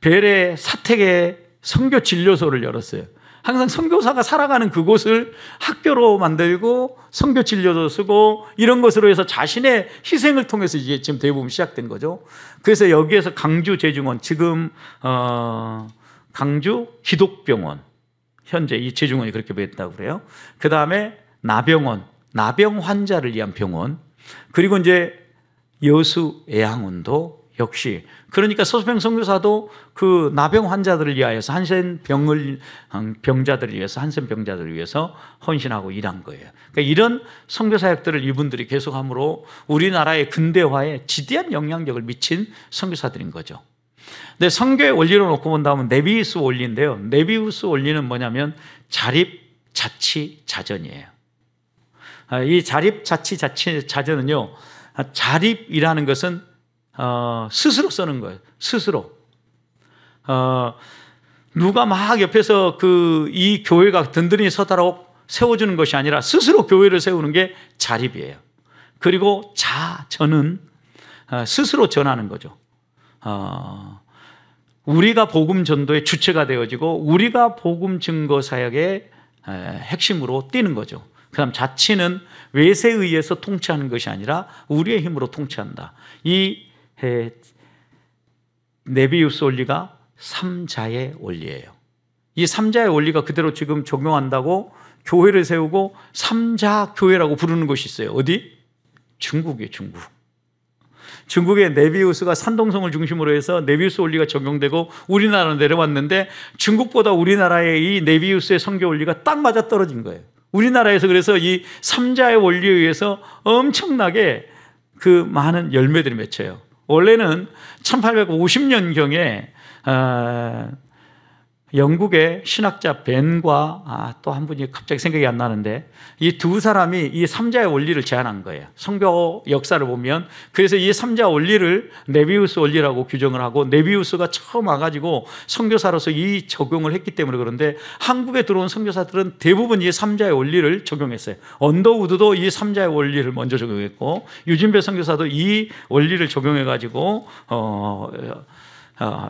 벨의 사택에 선교진료소를 열었어요. 항상 선교사가 살아가는 그곳을 학교로 만들고 선교진료도 쓰고 이런 것으로 해서 자신의 희생을 통해서 이게 지금 대부분 시작된 거죠. 그래서 여기에서 강주 재중원, 지금 강주 기독병원, 현재 이 재중원이 그렇게 됐다고 그래요. 그 다음에 나병원, 나병 환자를 위한 병원, 그리고 이제 여수 애양원도 역시, 그러니까 서수평 선교사도 그 나병 환자들을 위하여서, 병자들을 위해서, 한센 병자들을 위해서 헌신하고 일한 거예요. 그러니까 이런 선교 사역들을 이분들이 계속함으로 우리나라의 근대화에 지대한 영향력을 미친 선교사들인 거죠. 근데 선교의 원리로 놓고 본다면 네비우스 원리인데요. 네비우스 원리는 뭐냐면 자립, 자치, 자전이에요. 이 자립, 자치, 자전은요, 자립이라는 것은 스스로 쓰는 거예요. 스스로. 누가 막 옆에서 이 교회가 든든히 서도록 세워주는 것이 아니라 스스로 교회를 세우는 게 자립이에요. 그리고 자전은 스스로 전하는 거죠. 우리가 복음 전도의 주체가 되어지고 우리가 복음 증거 사역의 핵심으로 뛰는 거죠. 그 다음 자치는 외세에 의해서 통치하는 것이 아니라 우리의 힘으로 통치한다. 이 네비우스 원리가 삼자의 원리예요. 이 삼자의 원리가 그대로 지금 적용한다고 교회를 세우고 삼자 교회라고 부르는 곳이 있어요. 어디? 중국이에요. 중국의 네비우스가 산동성을 중심으로 해서 네비우스 원리가 적용되고 우리나라로 내려왔는데, 중국보다 우리나라의 이 네비우스의 선교 원리가 딱 맞아 떨어진 거예요. 우리나라에서 그래서 이 삼자의 원리에 의해서 엄청나게 그 많은 열매들이 맺혀요. 원래는 1850년경에 영국의 신학자 벤과 또 한 분이 갑자기 생각이 안 나는데, 이 두 사람이 이 삼자의 원리를 제안한 거예요. 선교 역사를 보면. 그래서 이 삼자 원리를 네비우스 원리라고 규정을 하고, 네비우스가 처음 와가지고 선교사로서 이 적용을 했기 때문에 그런데, 한국에 들어온 선교사들은 대부분 이 삼자의 원리를 적용했어요. 언더우드도 이 삼자의 원리를 먼저 적용했고, 유진배 선교사도 이 원리를 적용해가지고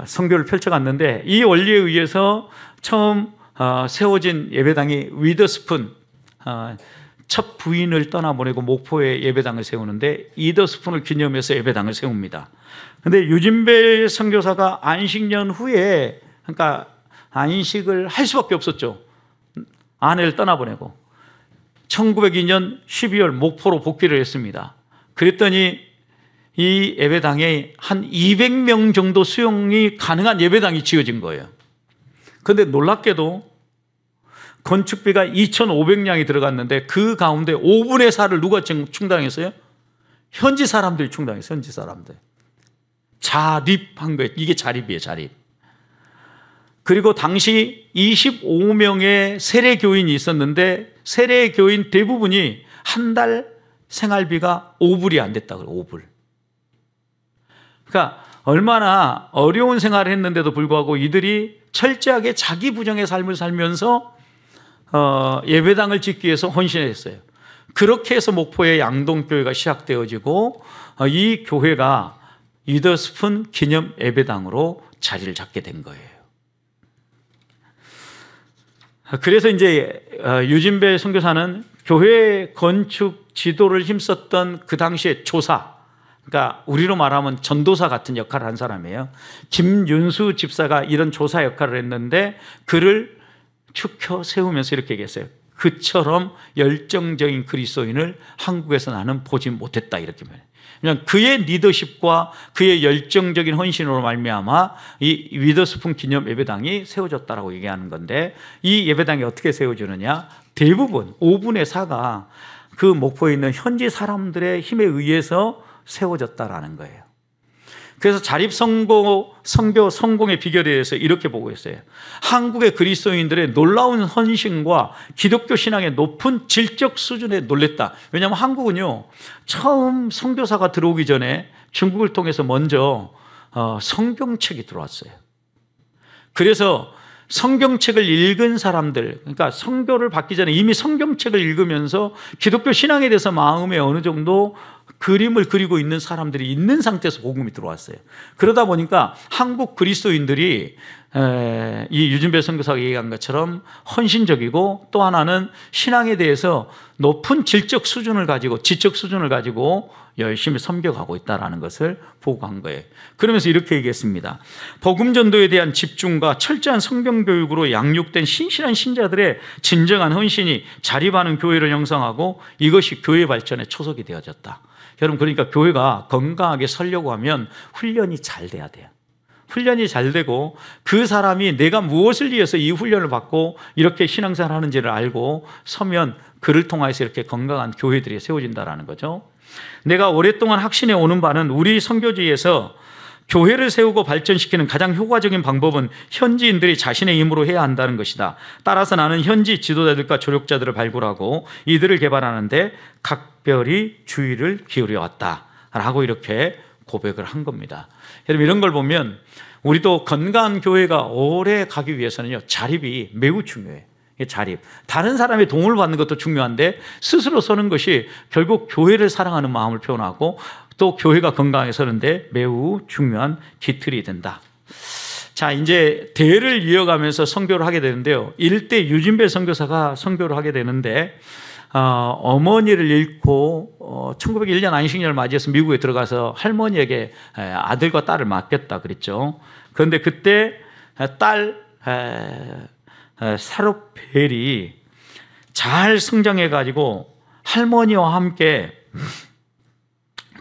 선교를 펼쳐갔는데, 이 원리에 의해서 처음 세워진 예배당이 위더스푼, 첫 부인을 떠나보내고 목포에 예배당을 세우는데 이더스푼을 기념해서 예배당을 세웁니다. 그런데 유진배 선교사가 안식년 후에, 그러니까 안식을 할 수밖에 없었죠. 아내를 떠나보내고 1902년 12월 목포로 복귀를 했습니다. 그랬더니 이 예배당에 한 200명 정도 수용이 가능한 예배당이 지어진 거예요. 그런데 놀랍게도 건축비가 2,500량이 들어갔는데 그 가운데 5분의 4를 누가 충당했어요? 현지 사람들이 충당했어요. 현지 사람들. 자립한 거예요. 이게 자립이에요. 자립. 그리고 당시 25명의 세례교인이 있었는데 세례교인 대부분이 한 달 생활비가 5불이 안 됐다고 그래요. 5불. 그러니까 얼마나 어려운 생활을 했는데도 불구하고 이들이 철저하게 자기 부정의 삶을 살면서 예배당을 짓기 위해서 헌신했어요. 그렇게 해서 목포의 양동교회가 시작되어지고 이 교회가 위더스푼 기념 예배당으로 자리를 잡게 된 거예요. 그래서 이제 유진배 선교사는 교회 건축 지도를 힘썼던 그 당시의 조사, 그러니까 우리로 말하면 전도사 같은 역할을 한 사람이에요. 김윤수 집사가 이런 조사 역할을 했는데 그를 축혀 세우면서 이렇게 얘기했어요. 그처럼 열정적인 그리스도인을 한국에서 나는 보지 못했다 이렇게 말해요. 그냥 그의 리더십과 그의 열정적인 헌신으로 말미암아 이 위더스푼 기념 예배당이 세워졌다라고 얘기하는 건데, 이 예배당이 어떻게 세워지느냐? 대부분 5분의 4가 그 목포에 있는 현지 사람들의 힘에 의해서 세워졌다라는 거예요. 그래서 자립선교 성공의 비결에 대해서 이렇게 보고 있어요. 한국의 그리스도인들의 놀라운 헌신과 기독교 신앙의 높은 질적 수준에 놀랬다. 왜냐하면 한국은요, 처음 선교사가 들어오기 전에 중국을 통해서 먼저 성경책이 들어왔어요. 그래서 성경책을 읽은 사람들, 그러니까 선교를 받기 전에 이미 성경책을 읽으면서 기독교 신앙에 대해서 마음에 어느 정도 그림을 그리고 있는 사람들이 있는 상태에서 복음이 들어왔어요. 그러다 보니까 한국 그리스도인들이 이 유진배 선교사가 얘기한 것처럼 헌신적이고, 또 하나는 신앙에 대해서 높은 질적 수준을 가지고, 지적 수준을 가지고 열심히 섬겨가고 있다는 것을 보고 간 거예요. 그러면서 이렇게 얘기했습니다. 복음 전도에 대한 집중과 철저한 성경 교육으로 양육된 신실한 신자들의 진정한 헌신이 자립하는 교회를 형성하고, 이것이 교회 발전의 초석이 되어졌다. 여러분, 그러니까 교회가 건강하게 서려고 하면 훈련이 잘 돼야 돼요. 훈련이 잘 되고, 그 사람이 내가 무엇을 위해서 이 훈련을 받고 이렇게 신앙생활을 하는지를 알고 서면 그를 통해서 이렇게 건강한 교회들이 세워진다는 거죠. 내가 오랫동안 확신해 오는 바는 우리 선교지에서 교회를 세우고 발전시키는 가장 효과적인 방법은 현지인들이 자신의 힘으로 해야 한다는 것이다. 따라서 나는 현지 지도자들과 조력자들을 발굴하고 이들을 개발하는데 각별히 주의를 기울여 왔다라고 이렇게 고백을 한 겁니다. 여러분, 이런 걸 보면 우리도 건강한 교회가 오래 가기 위해서는요, 자립이 매우 중요해요. 자립. 다른 사람의 도움을 받는 것도 중요한데, 스스로 서는 것이 결국 교회를 사랑하는 마음을 표현하고 또 교회가 건강하게 서는데 매우 중요한 기틀이 된다. 자, 이제 대를 이어가면서 선교를 하게 되는데요, 일대 유진배 선교사가 선교를 하게 되는데, 어머니를 잃고 1901년 안식년을 맞이해서 미국에 들어가서 할머니에게 아들과 딸을 맡겼다 그랬죠. 그런데 그때 딸 사로벨이 잘 성장해가지고 할머니와 함께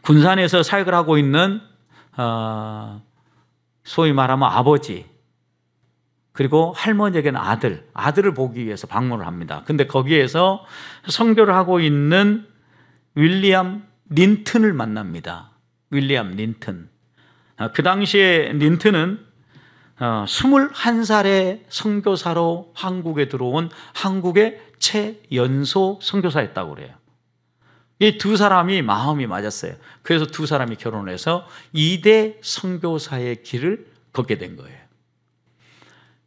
군산에서 사역을 하고 있는 소위 말하면 아버지, 그리고 할머니에게는 아들을 보기 위해서 방문을 합니다. 근데 거기에서 선교를 하고 있는 윌리엄 린튼을 만납니다. 윌리엄 린튼. 그 당시에 린튼은 21살의 선교사로 한국에 들어온 한국의 최연소 선교사였다고 그래요. 이 두 사람이 마음이 맞았어요. 그래서 두 사람이 결혼해서 2대 선교사의 길을 걷게 된 거예요.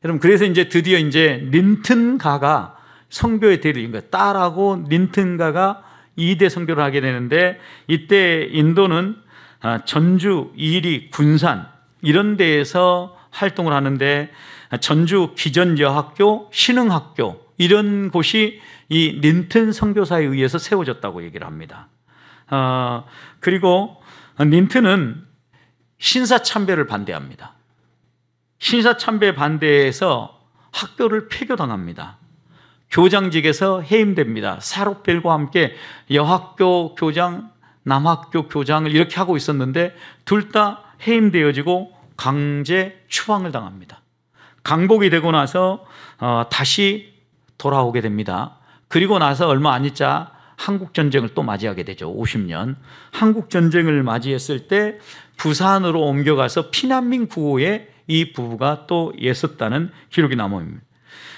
여러분, 그래서 이제 드디어 이제 린튼가가 선교의 대를 이은 거예요. 딸하고 린튼가가 2대 선교를 하게 되는데, 이때 인도는 전주, 이리, 군산 이런 데에서 활동을 하는데, 전주 기전여학교, 신흥학교 이런 곳이 이 린튼 선교사에 의해서 세워졌다고 얘기를 합니다. 그리고 린튼은 신사참배를 반대합니다. 신사참배 반대해서 학교를 폐교당합니다. 교장직에서 해임됩니다. 사로벨과 함께 여학교 교장, 남학교 교장을 이렇게 하고 있었는데 둘 다 해임되어지고 강제 추방을 당합니다. 강복이 되고 나서 다시 돌아오게 됩니다. 그리고 나서 얼마 안 있자 한국전쟁을 또 맞이하게 되죠. 50년. 한국전쟁을 맞이했을 때 부산으로 옮겨가서 피난민 구호에 이 부부가 또 애썼다는 기록이 남아있습니다.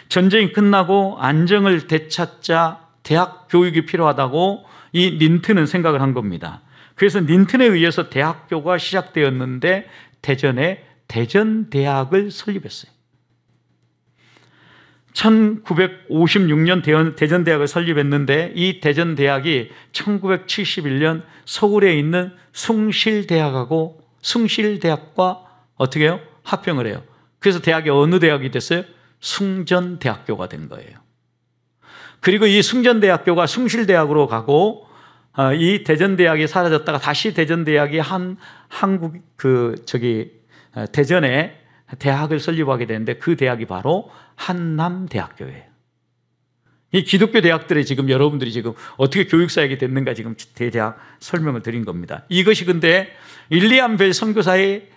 전쟁이 끝나고 안정을 되찾자 대학 교육이 필요하다고 이 린튼은 생각을 한 겁니다. 그래서 린튼에 의해서 대학교가 시작되었는데 대전에 대전대학을 설립했어요. 1956년 대전대학을 설립했는데, 이 대전대학이 1971년 서울에 있는 숭실대학과 어떻게 해요? 합병을 해요. 그래서 대학이 어느 대학이 됐어요? 숭전대학교가 된 거예요. 그리고 이 숭전대학교가 숭실대학으로 가고, 이 대전대학이 사라졌다가 다시 대전대학이 대전에 대학을 설립하게 되는데, 그 대학이 바로 한남대학교예요. 이 기독교 대학들에 지금 여러분들이 지금 어떻게 교육사역이 됐는가 지금 대략 설명을 드린 겁니다. 이것이 근데 윌리엄 벨 선교사의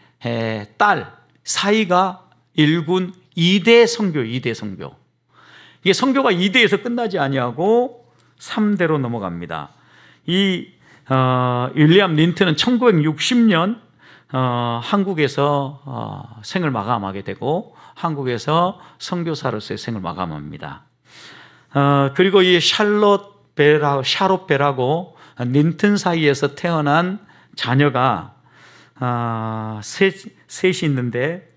딸 사이가 일군 2대 선교, 2대 선교. 이게 선교가 2대에서 끝나지 아니하고 3대로 넘어갑니다. 이 윌리엄 린튼은 1960년 한국에서 생을 마감하게 되고 한국에서 선교사로서의 생을 마감합니다. 그리고 이 샤롯 벨하고 린튼 사이에서 태어난 자녀가 셋이 있는데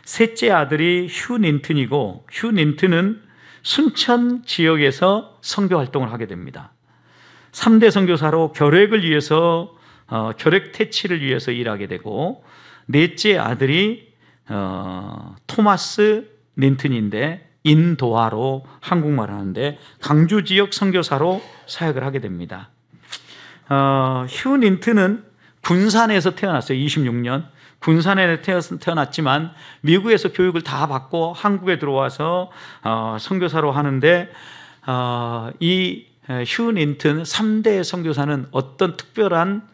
셋째 아들이 휴 린튼이고 휴 린튼은 순천 지역에서 선교 활동을 하게 됩니다. 3대 선교사로 결핵을 위해서 결핵 퇴치를 위해서 일하게 되고 넷째 아들이 토마스 린튼인데 인도화로 한국말을 하는데 강주 지역 선교사로 사역을 하게 됩니다. 휴 린튼은 군산에서 태어났어요. 26년 군산에 태어났지만 미국에서 교육을 다 받고 한국에 들어와서 선교사로 하는데 이 휴 린튼 3대 선교사는 어떤 특별한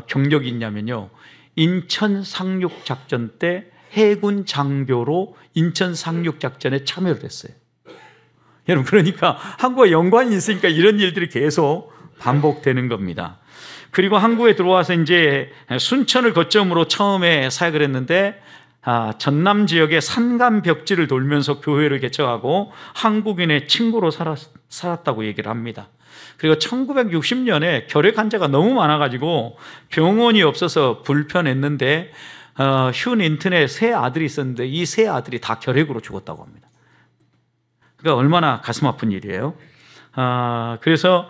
경력이 있냐면요. 인천 상륙작전 때 해군 장교로 인천 상륙작전에 참여를 했어요. 여러분 그러니까 한국과 연관이 있으니까 이런 일들이 계속 반복되는 겁니다. 그리고 한국에 들어와서 이제 순천을 거점으로 처음에 사역을 했는데 전남 지역의 산간 벽지를 돌면서 교회를 개척하고 한국인의 친구로 살았다고 얘기를 합니다. 그리고 1960년에 결핵 환자가 너무 많아가지고 병원이 없어서 불편했는데 휴 린튼의 세 아들이 있었는데 이 세 아들이 다 결핵으로 죽었다고 합니다. 그러니까 얼마나 가슴 아픈 일이에요. 그래서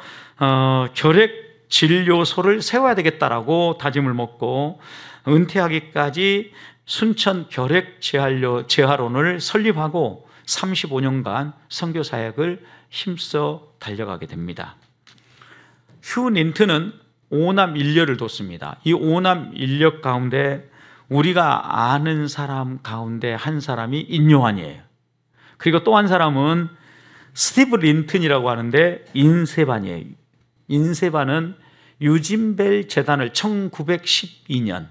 결핵 진료소를 세워야 되겠다라고 다짐을 먹고 은퇴하기까지 순천 결핵 재활원을 설립하고 35년간 선교 사역을 힘써 달려가게 됩니다. 휴 린튼은 5남 1녀를 뒀습니다. 이 5남 1녀 가운데 우리가 아는 사람 가운데 한 사람이 인요한이에요. 그리고 또 한 사람은 스티브 린튼이라고 하는데 인세반이에요. 인세반은 유진벨 재단을 1912년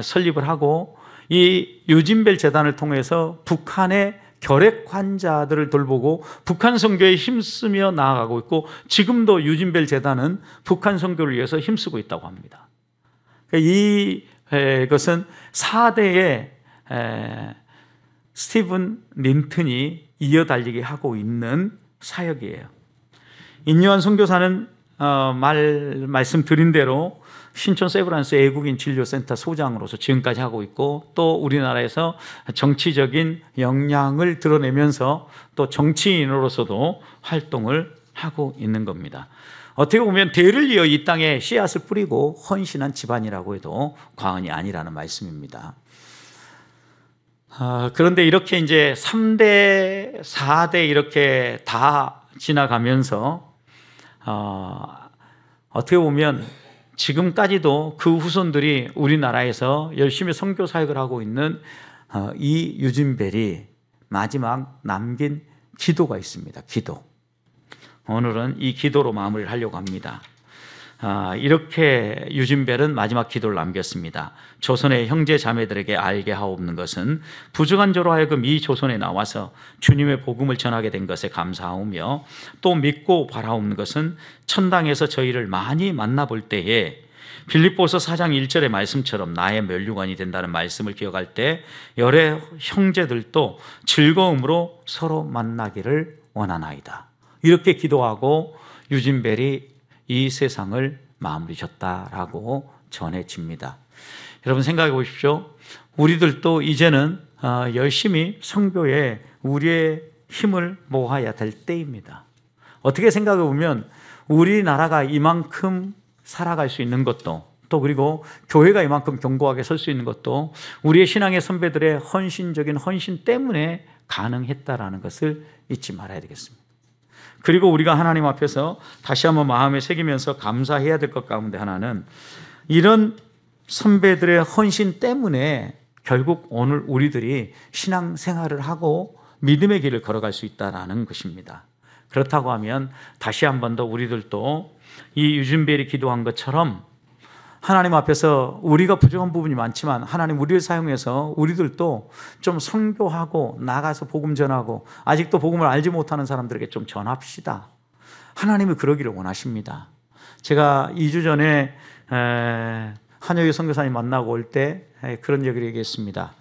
설립을 하고 이 유진벨 재단을 통해서 북한의 결핵 환자들을 돌보고 북한 선교에 힘쓰며 나아가고 있고 지금도 유진벨 재단은 북한 선교를 위해서 힘쓰고 있다고 합니다. 이것은 4대의 스티븐 린튼이 이어달리게 하고 있는 사역이에요. 인요한 선교사는 말씀드린 대로 신촌 세브란스 외국인 진료센터 소장으로서 지금까지 하고 있고 또 우리나라에서 정치적인 역량을 드러내면서 또 정치인으로서도 활동을 하고 있는 겁니다. 어떻게 보면 대를 이어 이 땅에 씨앗을 뿌리고 헌신한 집안이라고 해도 과언이 아니라는 말씀입니다. 그런데 이렇게 이제 3대, 4대 이렇게 다 지나가면서 어떻게 보면 지금까지도 그 후손들이 우리나라에서 열심히 선교 사역을 하고 있는 이 유진벨이 마지막 남긴 기도가 있습니다. 기도. 오늘은 이 기도로 마무리를 하려고 합니다. 이렇게 유진벨은 마지막 기도를 남겼습니다. 조선의 형제 자매들에게 알게 하옵는 것은 부족한 자로 하여금 이 조선에 나와서 주님의 복음을 전하게 된 것에 감사하오며 또 믿고 바라옵는 것은 천당에서 저희를 많이 만나볼 때에 빌립보서 4장 1절의 말씀처럼 나의 면류관이 된다는 말씀을 기억할 때 열의 형제들도 즐거움으로 서로 만나기를 원하나이다. 이렇게 기도하고 유진벨이 이 세상을 마무리 졌다라고 전해집니다. 여러분 생각해 보십시오. 우리들도 이제는 열심히 선교에 우리의 힘을 모아야 될 때입니다. 어떻게 생각해 보면 우리나라가 이만큼 살아갈 수 있는 것도 또 그리고 교회가 이만큼 견고하게 설 수 있는 것도 우리의 신앙의 선배들의 헌신적인 헌신 때문에 가능했다라는 것을 잊지 말아야 되겠습니다. 그리고 우리가 하나님 앞에서 다시 한번 마음에 새기면서 감사해야 될 것 가운데 하나는 이런 선배들의 헌신 때문에 결국 오늘 우리들이 신앙생활을 하고 믿음의 길을 걸어갈 수 있다는 것입니다. 그렇다고 하면 다시 한 번 더 우리들도 이 유진벨이 기도한 것처럼 하나님 앞에서 우리가 부족한 부분이 많지만 하나님 우리를 사용해서 우리들도 좀 선교하고 나가서 복음 전하고 아직도 복음을 알지 못하는 사람들에게 좀 전합시다. 하나님이 그러기를 원하십니다. 제가 2주 전에 한여기 선교사님 만나고 올 때 그런 얘기를 얘기했습니다.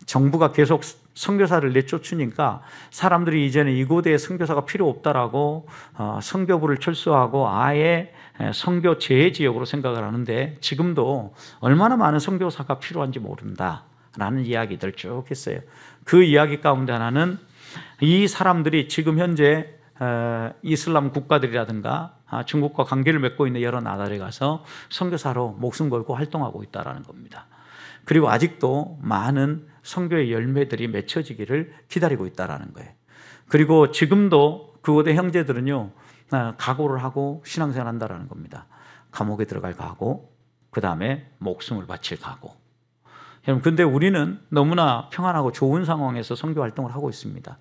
정부가 계속 선교사를 내쫓으니까 사람들이 이제는 이곳에 선교사가 필요 없다라고 선교부를 철수하고 아예 선교 재해 지역으로 생각을 하는데 지금도 얼마나 많은 선교사가 필요한지 모른다라는 이야기들 쭉 했어요. 그 이야기 가운데 하나는 이 사람들이 지금 현재 이슬람 국가들이라든가 중국과 관계를 맺고 있는 여러 나라에 가서 선교사로 목숨 걸고 활동하고 있다는 겁니다. 그리고 아직도 많은 선교의 열매들이 맺혀지기를 기다리고 있다는 거예요. 그리고 지금도 그곳의 형제들은요, 각오를 하고 신앙생활 한다는 겁니다. 감옥에 들어갈 각오, 그 다음에 목숨을 바칠 각오. 여러분, 근데 우리는 너무나 평안하고 좋은 상황에서 선교 활동을 하고 있습니다.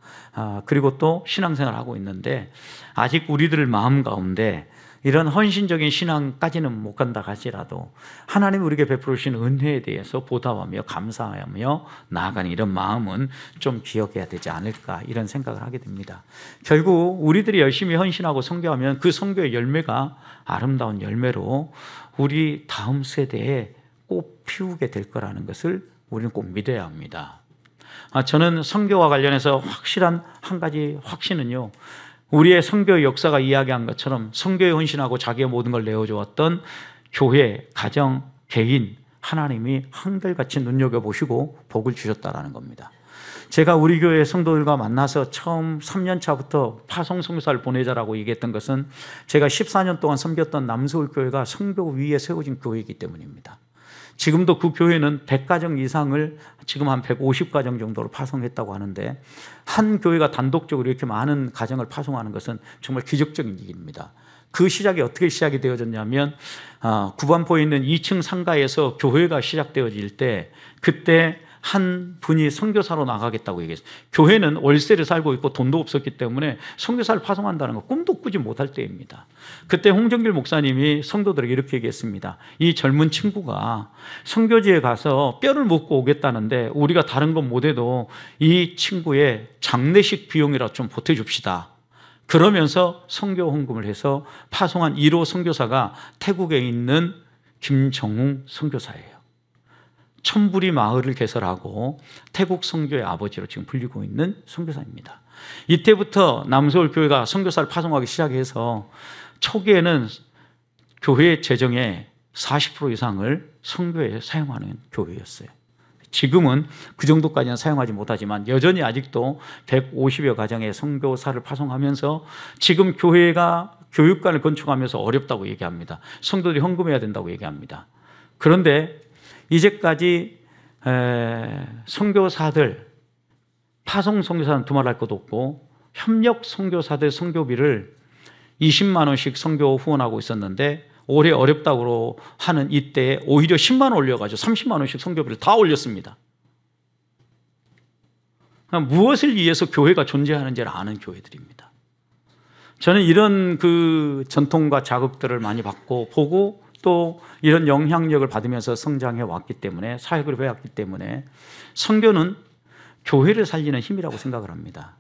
그리고 또 신앙생활을 하고 있는데 아직 우리들 마음 가운데 이런 헌신적인 신앙까지는 못 간다 할지라도 하나님이 우리에게 베풀으신 은혜에 대해서 보답하며 감사하며 나아가는 이런 마음은 좀 기억해야 되지 않을까 이런 생각을 하게 됩니다. 결국 우리들이 열심히 헌신하고 선교하면 그 선교의 열매가 아름다운 열매로 우리 다음 세대에 꼭 피우게 될 거라는 것을 우리는 꼭 믿어야 합니다. 저는 선교와 관련해서 확실한 한 가지 확신은요, 우리의 선교의 역사가 이야기한 것처럼 선교에 헌신하고 자기의 모든 걸 내어주었던 교회, 가정, 개인, 하나님이 한결같이 눈여겨보시고 복을 주셨다는 겁니다. 제가 우리 교회 성도들과 만나서 처음 3년 차부터 파송 선교사를 보내자라고 얘기했던 것은 제가 14년 동안 섬겼던 남서울 교회가 선교 위에 세워진 교회이기 때문입니다. 지금도 그 교회는 100가정 이상을 지금 한 150가정 정도로 파송했다고 하는데 한 교회가 단독적으로 이렇게 많은 가정을 파송하는 것은 정말 기적적인 일입니다. 그 시작이 어떻게 시작이 되어졌냐면 구반포에 있는 2층 상가에서 교회가 시작되어질 때 그때 한 분이 선교사로 나가겠다고 얘기했어요. 교회는 월세를 살고 있고 돈도 없었기 때문에 선교사를 파송한다는 거 꿈도 꾸지 못할 때입니다. 그때 홍정길 목사님이 성도들에게 이렇게 얘기했습니다. 이 젊은 친구가 선교지에 가서 뼈를 묻고 오겠다는데 우리가 다른 건 못해도 이 친구의 장례식 비용이라 좀 보태줍시다. 그러면서 선교 헌금을 해서 파송한 1호 선교사가 태국에 있는 김정웅 선교사예요. 천부리 마을을 개설하고 태국 선교의 아버지로 지금 불리고 있는 선교사입니다. 이때부터 남서울 교회가 선교사를 파송하기 시작해서 초기에는 교회 재정의 40% 이상을 선교에 사용하는 교회였어요. 지금은 그 정도까지는 사용하지 못하지만 여전히 아직도 150여 가정의 선교사를 파송하면서 지금 교회가 교육관을 건축하면서 어렵다고 얘기합니다. 성도들이 헌금해야 된다고 얘기합니다. 그런데 이제까지 선교사들, 파송 선교사는 두말할 것도 없고 협력 선교사들 선교비를 20만 원씩 선교 후원하고 있었는데 올해 어렵다고 하는 이때에 오히려 10만 원 올려가지고 30만 원씩 선교비를 다 올렸습니다. 무엇을 위해서 교회가 존재하는지를 아는 교회들입니다. 저는 이런 그 전통과 자극들을 많이 받고 보고 또 이런 영향력을 받으면서 성장해 왔기 때문에 사역을 해왔기 때문에 선교는 교회를 살리는 힘이라고 생각을 합니다.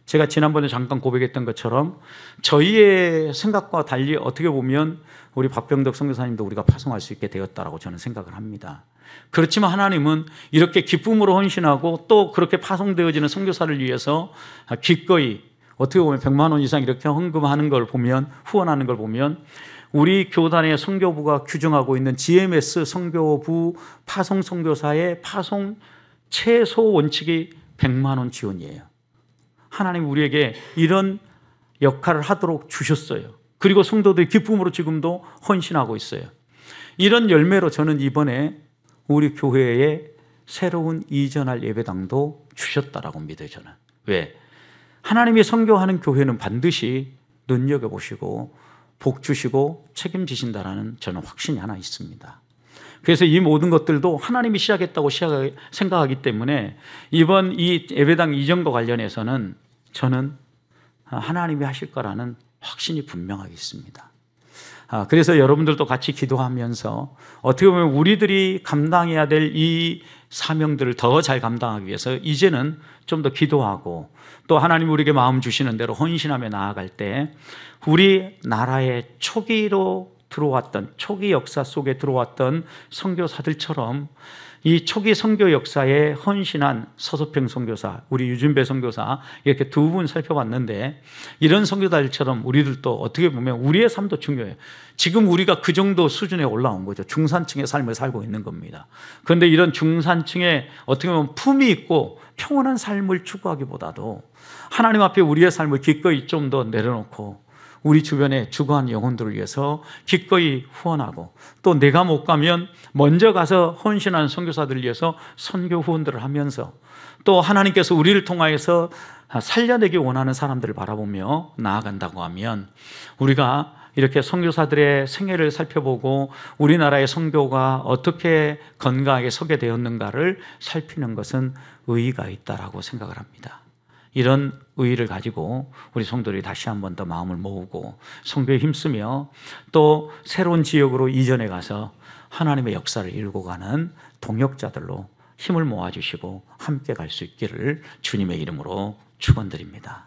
제가 지난번에 잠깐 고백했던 것처럼 저희의 생각과 달리 어떻게 보면 우리 박병덕 선교사님도 우리가 파송할 수 있게 되었다라고 저는 생각을 합니다. 그렇지만 하나님은 이렇게 기쁨으로 헌신하고 또 그렇게 파송되어지는 선교사를 위해서 기꺼이 어떻게 보면 100만 원 이상 이렇게 헌금하는 걸 보면 후원하는 걸 보면 우리 교단의 선교부가 규정하고 있는 GMS 선교부 파송 선교사의 파송 최소 원칙이 100만 원 지원이에요. 하나님 우리에게 이런 역할을 하도록 주셨어요. 그리고 성도들이 기쁨으로 지금도 헌신하고 있어요. 이런 열매로 저는 이번에 우리 교회에 새로운 이전할 예배당도 주셨다라고 믿어요. 저는. 왜? 하나님이 선교하는 교회는 반드시 눈여겨보시고 복 주시고 책임지신다라는 저는 확신이 하나 있습니다. 그래서 이 모든 것들도 하나님이 시작했다고 생각하기 때문에 이번 이 예배당 이전과 관련해서는 저는 하나님이 하실 거라는 확신이 분명하게 있습니다. 그래서 여러분들도 같이 기도하면서 어떻게 보면 우리들이 감당해야 될 이 사명들을 더 잘 감당하기 위해서 이제는 좀 더 기도하고 또 하나님 우리에게 마음 주시는 대로 헌신하며 나아갈 때 우리 나라의 초기로 들어왔던 초기 역사 속에 들어왔던 선교사들처럼 이 초기 선교 역사에 헌신한 서소평 선교사, 우리 유진배 선교사 이렇게 두 분 살펴봤는데 이런 선교사들처럼 우리들도 어떻게 보면 우리의 삶도 중요해요. 지금 우리가 그 정도 수준에 올라온 거죠. 중산층의 삶을 살고 있는 겁니다. 그런데 이런 중산층의 어떻게 보면 품이 있고 평온한 삶을 추구하기보다도 하나님 앞에 우리의 삶을 기꺼이 좀 더 내려놓고 우리 주변에 죽어간 영혼들을 위해서 기꺼이 후원하고 또 내가 못 가면 먼저 가서 헌신하는 선교사들을 위해서 선교 후원들을 하면서 또 하나님께서 우리를 통하여서 살려내기 원하는 사람들을 바라보며 나아간다고 하면 우리가 이렇게 선교사들의 생애를 살펴보고 우리나라의 선교가 어떻게 건강하게 서게 되었는가를 살피는 것은 의의가 있다라고 생각을 합니다. 이런 의의를 가지고 우리 성도들이 다시 한 번 더 마음을 모으고 선교에 힘쓰며 또 새로운 지역으로 이전해 가서 하나님의 역사를 이루고 가는 동역자들로 힘을 모아주시고 함께 갈 수 있기를 주님의 이름으로 축원드립니다.